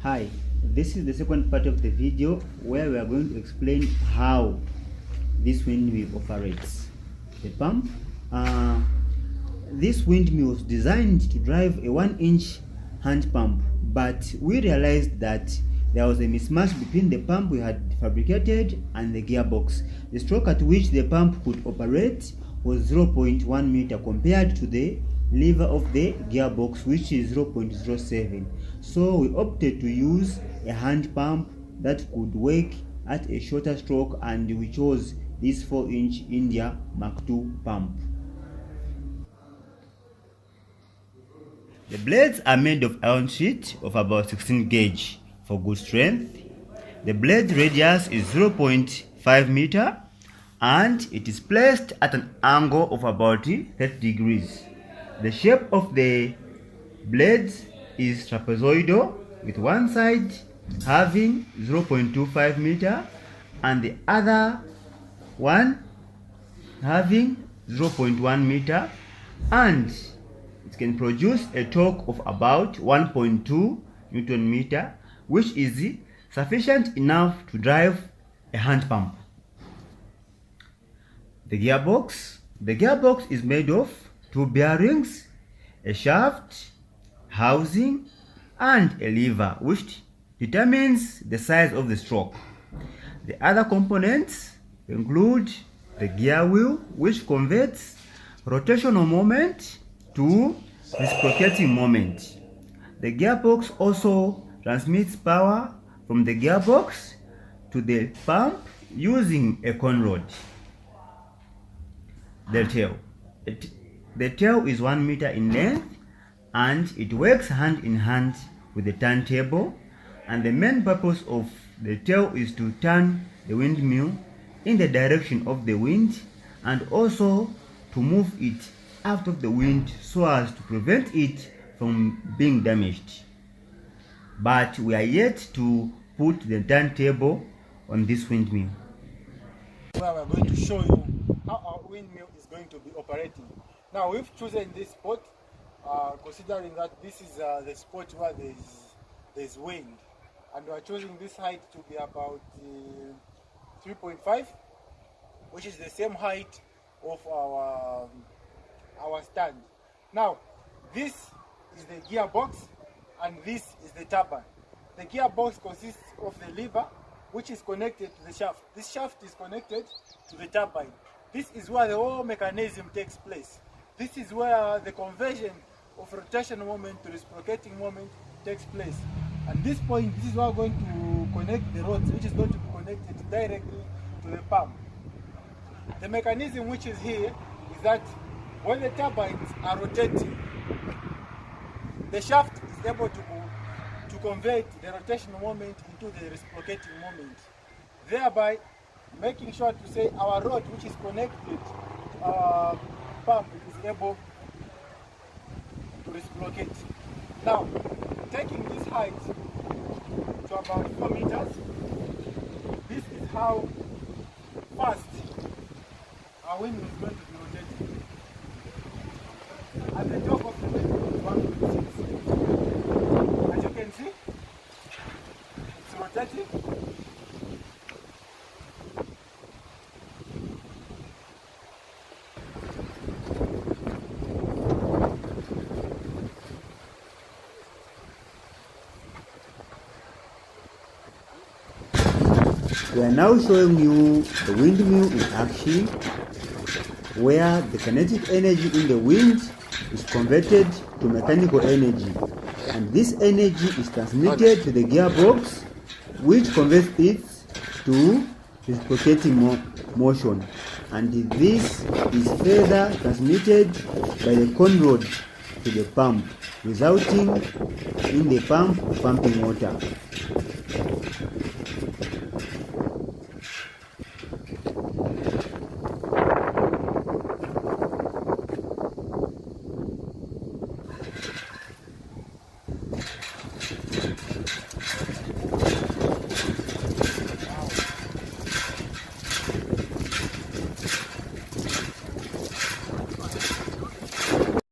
Hi, this is the second part of the video where we are going to explain how this windmill operates. The pump. This windmill was designed to drive a 1-inch hand pump, but we realized that there was a mismatch between the pump we had fabricated and the gearbox. The stroke at which the pump could operate was 0.1 meter compared to the lever of the gearbox, which is 0.07. So we opted to use a hand pump that could work at a shorter stroke, and we chose this 4-inch India Mark II pump. The blades are made of iron sheet of about 16 gauge for good strength. The blade radius is 0.5 meter and it is placed at an angle of about 30 degrees. The shape of the blades is trapezoidal, with one side having 0.25 meter and the other one having 0.1 meter, and it can produce a torque of about 1.2 Newton meter, which is sufficient enough to drive a hand pump. The gearbox is made of 2 bearings, a shaft, housing, and a lever, which determines the size of the stroke. The other components include the gear wheel, which converts rotational moment to reciprocating moment. The gearbox also transmits power from the gearbox to the pump using a conrod. The tail. The tail is 1 meter in length and it works hand in hand with the turntable, and the main purpose of the tail is to turn the windmill in the direction of the wind and also to move it out of the wind so as to prevent it from being damaged. But we are yet to put the turntable on this windmill. Where we are going to show you how our windmill is going to be operating. Now we've chosen this spot considering that this is the spot where there's wind, and we are choosing this height to be about 3.5, which is the same height of our stand. Now this is the gearbox and this is the turbine. The gearbox consists of the lever which is connected to the shaft. This shaft is connected to the turbine. This is where the whole mechanism takes place. This is where the conversion of rotational moment to reciprocating moment takes place. At this point, this is where we're going to connect the rods, which is going to be connected directly to the pump. The mechanism which is here is that when the turbines are rotating, the shaft is able to convert the rotational moment into the reciprocating moment, thereby making sure to say our rod which is connected to our pump is able to reciprocate. Now, taking this height to about 4 meters, this is how fast our windmill is going to be rotating. At the top of the windmill is 1.6. As you can see, it's rotating. We are now showing you the windmill in action, where the kinetic energy in the wind is converted to mechanical energy, and this energy is transmitted to the gearbox, which converts it to reciprocating motion, and this is further transmitted by the conrod to the pump, resulting in the pump pumping water.